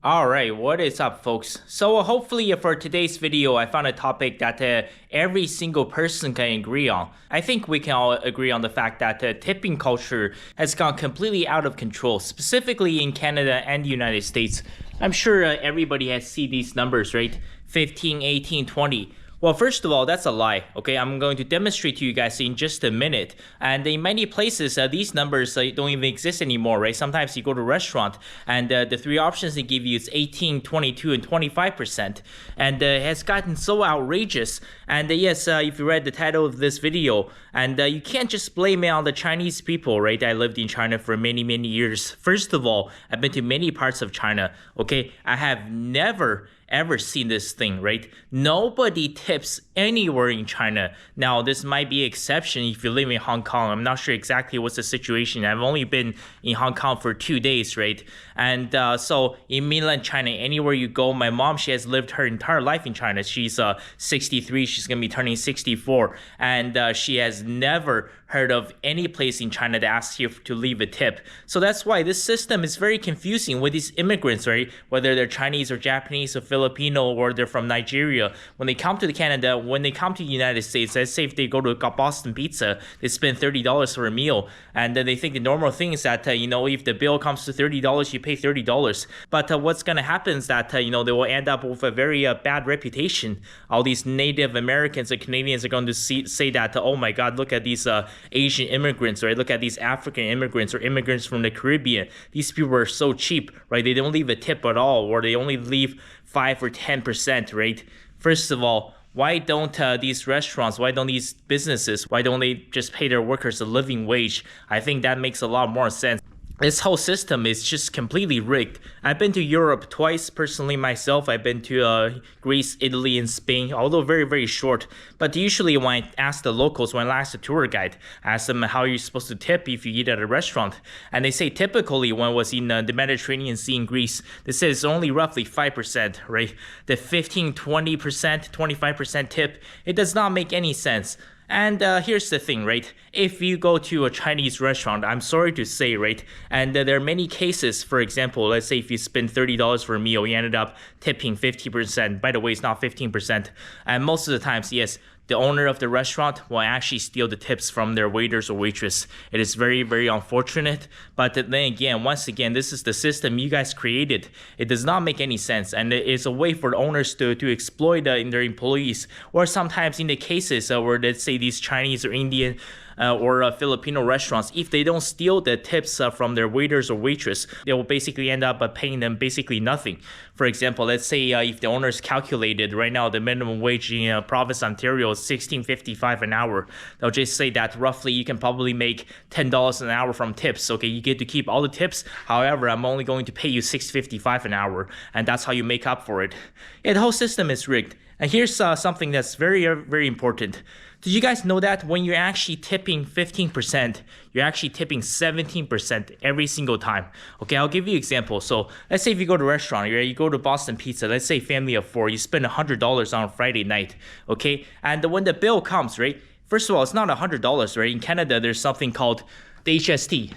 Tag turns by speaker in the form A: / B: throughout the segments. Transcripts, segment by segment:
A: Alright, what is up folks? So hopefully for today's video, I found a topic that every single person can agree on. I think we can all agree on the fact that tipping culture has gone completely out of control, specifically in Canada and the United States. I'm sure everybody has seen these numbers, right? 15, 18, 20. Well, first of all, that's a lie, okay? I'm going to demonstrate to you guys in just a minute. And in many places, these numbers don't even exist anymore, right? Sometimes you go to a restaurant and the three options they give you is 18, 22, and 25%. And it has gotten so outrageous. And yes, if you read the title of this video, and you can't just blame it on the Chinese people, right? I lived in China for many, many years. First of all, I've been to many parts of China, okay? I have never ever seen this thing, right? Nobody tips anywhere in China. Now, this might be an exception if you live in Hong Kong. I'm not sure exactly what's the situation. I've only been in Hong Kong for 2 days, right? And so in mainland China, anywhere you go, my mom, she has lived her entire life in China. She's 63. She's going to be turning 64. And she has never heard of any place in China that asks you to leave a tip. So that's why this system is very confusing with these immigrants, right? Whether they're Chinese or Japanese or Filipino or they're from Nigeria. When they come to Canada, when they come to the United States, let's say if they go to Boston Pizza, they spend $30 for a meal. And then they think the normal thing is that, if the bill comes to $30, you pay $30. But what's going to happen is that, they will end up with a very bad reputation. All these Native Americans and Canadians are going to say that, oh my God, look at these Asian immigrants, right? Look at these African immigrants or immigrants from the Caribbean. These people are so cheap, right? They don't leave a tip at all, or they only leave 5 or 10%, right? First of all, why don't these restaurants, why don't these businesses, why don't they just pay their workers a living wage? I think that makes a lot more sense. This whole system is just completely rigged. I've been to Europe twice personally myself. I've been to Greece, Italy, and Spain, although very, very short. But usually when I ask the locals, when I ask the tour guide, I ask them how you're supposed to tip if you eat at a restaurant. And they say typically when I was in the Mediterranean Sea in Greece, they say it's only roughly 5%, right? The 15, 20%, 25% tip, it does not make any sense. And here's the thing, right? If you go to a Chinese restaurant, I'm sorry to say, right? And there are many cases, for example, let's say if you spend $30 for a meal, you ended up tipping 50%. By the way, it's not 15%. And most of the times, yes, the owner of the restaurant will actually steal the tips from their waiters or waitress. It is very, very unfortunate. But then again, once again, this is the system you guys created. It does not make any sense. And it is a way for the owners to exploit their employees. Or sometimes in the cases where, let's say, these Chinese or Indian or Filipino restaurants, if they don't steal the tips from their waiters or waitress, they will basically end up paying them basically nothing. For example, let's say if the owners calculated right now the minimum wage in province Ontario is $16.55 an hour, they'll just say that roughly you can probably make $10 an hour from tips. Okay, you get to keep all the tips. However, I'm only going to pay you $6.55 an hour, and that's how you make up for it. Yeah, the whole system is rigged. And here's something that's very, very important. Did you guys know that when you're actually tipping 15%, you're actually tipping 17% every single time? Okay, I'll give you an example. So let's say if you go to a restaurant, you go to Boston Pizza, let's say family of 4, you spend $100 on Friday night, okay? And when the bill comes, right? First of all, it's not $100, right? In Canada, there's something called the HST.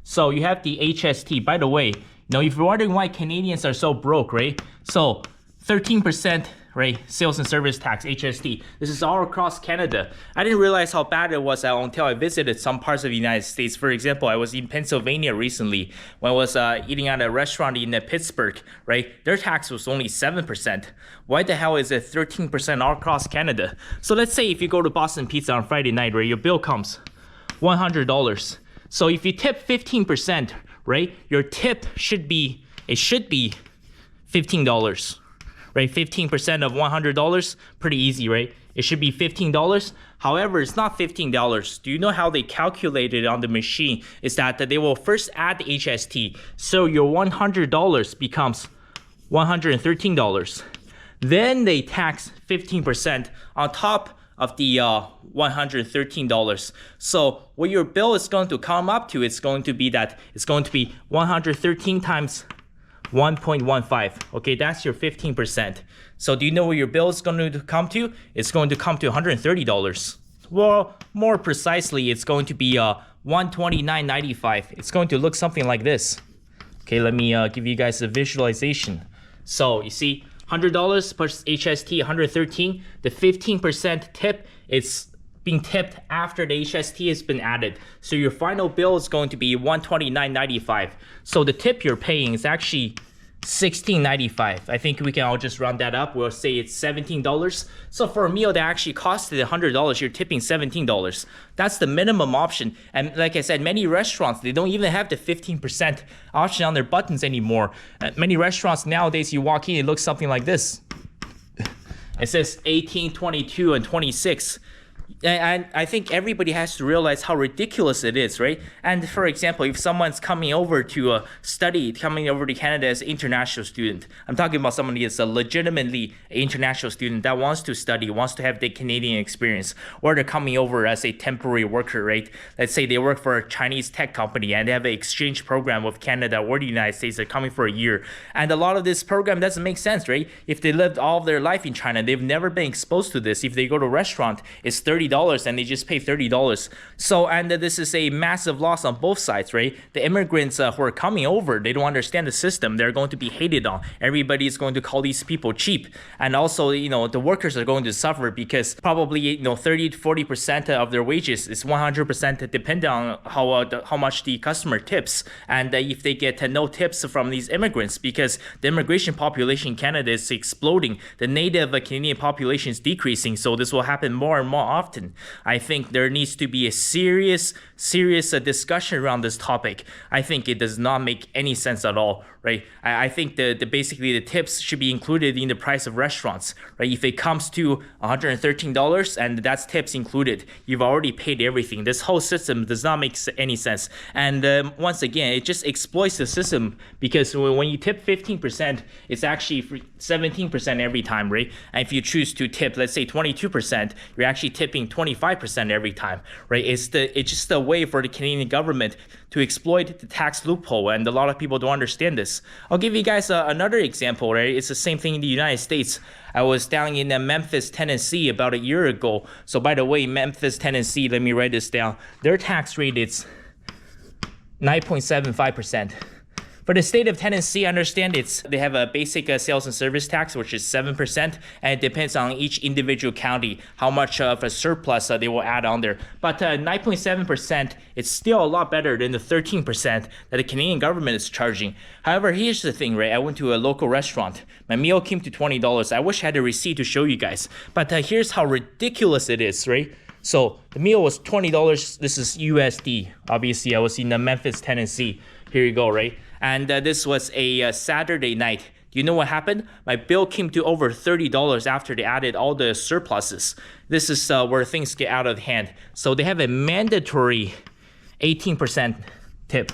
A: So you have the HST. By the way, if you're wondering why Canadians are so broke, right? So 13%, right? Sales and service tax, HST. This is all across Canada. I didn't realize how bad it was until I visited some parts of the United States. For example, I was in Pennsylvania recently when I was eating at a restaurant in Pittsburgh, right? Their tax was only 7%. Why the hell is it 13% all across Canada? So let's say if you go to Boston Pizza on Friday night, right? Your bill comes $100. So if you tip 15%, right? Your tip should be $15. Right, 15% of $100, pretty easy, right? It should be $15. However, it's not $15. Do you know how they calculate it on the machine? Is that they will first add the HST. So your $100 becomes $113. Then they tax 15% on top of the $113. So what your bill is going to come up to, it's going to be 113 times 1.15. Okay, that's your 15%. So do you know what your bill is going to come to? It's going to come to $130. Well, more precisely, it's going to be $129.95. It's going to look something like this. Okay, let me give you guys a visualization. So you see, $100 plus HST, 113. The 15% tip, it's being tipped after the HST has been added. So your final bill is going to be $129.95. So the tip you're paying is actually $16.95. I think we can all just round that up. We'll say it's $17. So for a meal that actually costed $100, you're tipping $17. That's the minimum option. And like I said, many restaurants, they don't even have the 15% option on their buttons anymore. Many restaurants nowadays, you walk in, it looks something like this. It says 18, 22, and 26. And I think everybody has to realize how ridiculous it is, right? And for example, if someone's coming over to study, coming over to Canada as an international student, I'm talking about somebody that's a legitimately international student that wants to study, wants to have the Canadian experience, or they're coming over as a temporary worker, right? Let's say they work for a Chinese tech company and they have an exchange program with Canada or the United States. They're coming for a year. And a lot of this program doesn't make sense, right? If they lived all of their life in China, they've never been exposed to this. If they go to a restaurant, it's $30 and they just pay $30. So, and this is a massive loss on both sides, right? The immigrants who are coming over, they don't understand the system. They're going to be hated on. Everybody is going to call these people cheap. And also, the workers are going to suffer because probably, 30 to 40% of their wages is 100% dependent on how much the customer tips. And if they get no tips from these immigrants, because the immigration population in Canada is exploding, the native Canadian population is decreasing. So this will happen more and more often. I think there needs to be a serious discussion around this topic. I think it does not make any sense at all, right? I think basically the tips should be included in the price of restaurants, right? If it comes to $113 and that's tips included, you've already paid everything. This whole system does not make any sense. And once again, it just exploits the system because when you tip 15%, it's actually 17% every time, right? And if you choose to tip, let's say 22%, you're actually tipping 25% every time, right? It's just a way for the Canadian government to exploit the tax loophole, and a lot of people don't understand this. I'll give you guys another example, right? It's the same thing in the United States. I was down in Memphis, Tennessee about a year ago. So by the way, Memphis, Tennessee, let me write this down. Their tax rate is 9.75%. For the state of Tennessee, I understand they have a basic sales and service tax, which is 7%, and it depends on each individual county how much of a surplus they will add on there. But 9.7%, it's still a lot better than the 13% that the Canadian government is charging. However, here's the thing, right? I went to a local restaurant. My meal came to $20. I wish I had a receipt to show you guys. But here's how ridiculous it is, right? So the meal was $20. This is USD. Obviously, I was in Memphis, Tennessee. Here you go, right? And this was a Saturday night. Do you know what happened? My bill came to over $30 after they added all the surpluses. This is where things get out of hand. So they have a mandatory 18% tip,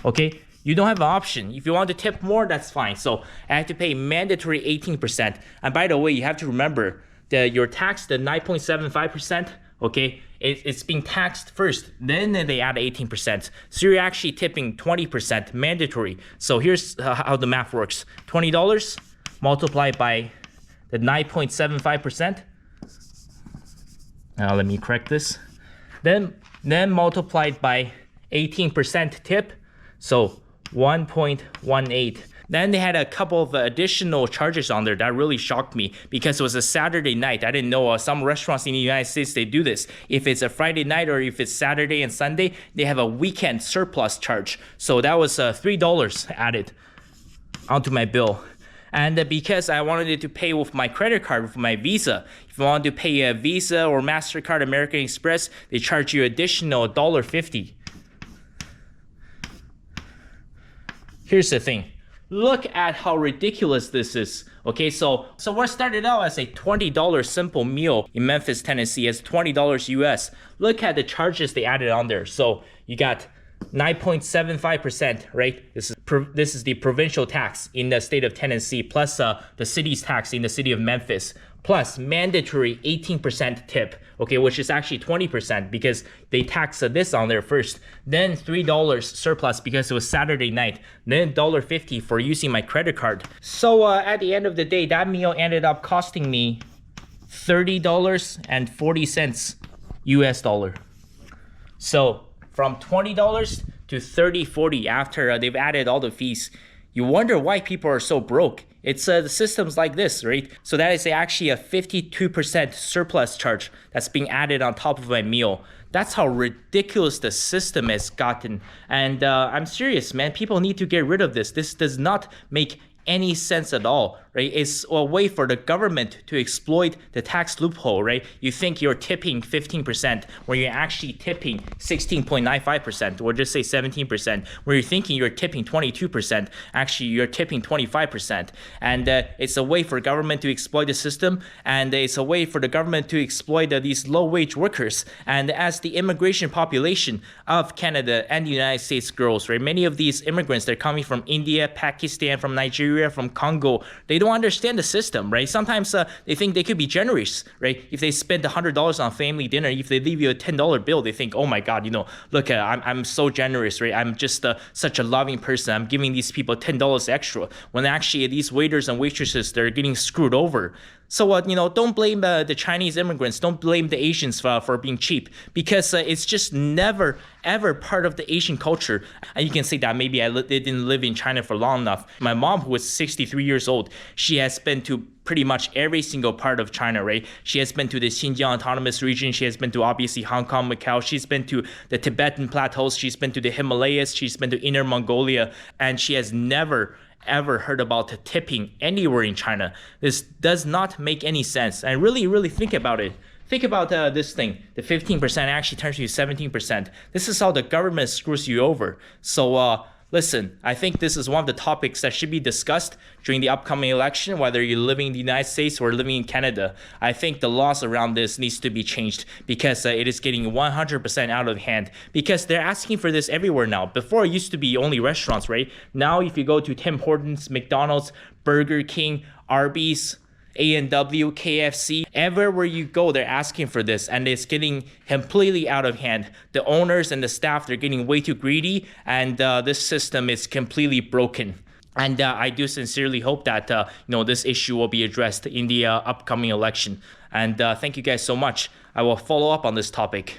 A: okay? You don't have an option. If you want to tip more, that's fine. So I have to pay mandatory 18%. And by the way, you have to remember that your tax, the 9.75%, okay, it's being taxed first, then they add 18%. So you're actually tipping 20% mandatory. So here's how the math works. $20 multiplied by the 9.75%. Now let me correct this. Then multiplied by 18% tip. So 1.18. Then they had a couple of additional charges on there that really shocked me because it was a Saturday night. I didn't know some restaurants in the United States, they do this. If it's a Friday night or if it's Saturday and Sunday, they have a weekend surplus charge. So that was $3 added onto my bill. And because I wanted it to pay with my credit card, with my Visa. If you want to pay a Visa or MasterCard, American Express, they charge you additional $1.50. Here's the thing. Look at how ridiculous this is. Okay, so what started out as a $20 simple meal in Memphis, Tennessee as $20 US. Look at the charges they added on there. So you got 9.75%, right? This is the provincial tax in the state of Tennessee, plus the city's tax in the city of Memphis, plus mandatory 18% tip, okay, which is actually 20% because they tax this on there first. Then $3 surplus because it was Saturday night. Then $1.50 for using my credit card. So at the end of the day, that meal ended up costing me $30.40 US dollar. So from $20 to 30, 40 after they've added all the fees. You wonder why people are so broke. It's the systems like this, right? So that is actually a 52% surplus charge that's being added on top of my meal. That's how ridiculous the system has gotten. And I'm serious, man. People need to get rid of this. This does not make any sense at all, right? It's a way for the government to exploit the tax loophole, right? You think you're tipping 15% where you're actually tipping 16.95%, or just say 17%, where you're thinking you're tipping 22%, actually you're tipping 25%. And it's a way for government to exploit the system, and it's a way for the government to exploit these low-wage workers. And as the immigration population of Canada and the United States grows, right, many of these immigrants, they're coming from India, Pakistan, from Nigeria, from Congo. They don't understand the system, right? Sometimes they think they could be generous, right? If they spend $100 on family dinner, if they leave you a $10 bill, they think, oh my God, look, I'm so generous, right? I'm just such a loving person. I'm giving these people $10 extra. When actually these waiters and waitresses, they're getting screwed over. So, don't blame the Chinese immigrants. Don't blame the Asians for being cheap, because it's just never, ever part of the Asian culture. And you can say that maybe I didn't live in China for long enough. My mom, who was 63 years old, she has been to pretty much every single part of China, right? She has been to the Xinjiang Autonomous Region. She has been to obviously Hong Kong, Macau. She's been to the Tibetan Plateaus. She's been to the Himalayas. She's been to Inner Mongolia. And she has never ever heard about tipping anywhere in China. This does not make any sense. And really think about it. Think about this thing. The 15% actually turns to 17%. This is how the government screws you over. So listen, I think this is one of the topics that should be discussed during the upcoming election, whether you're living in the United States or living in Canada. I think the laws around this needs to be changed, because it is getting 100% out of hand, because they're asking for this everywhere now. Before, it used to be only restaurants, right? Now, if you go to Tim Hortons, McDonald's, Burger King, Arby's, A&W, KFC, everywhere you go, they're asking for this, and it's getting completely out of hand. The owners and the staff, they're getting way too greedy, and this system is completely broken. And I do sincerely hope that this issue will be addressed in the upcoming election. And thank you guys so much. I will follow up on this topic.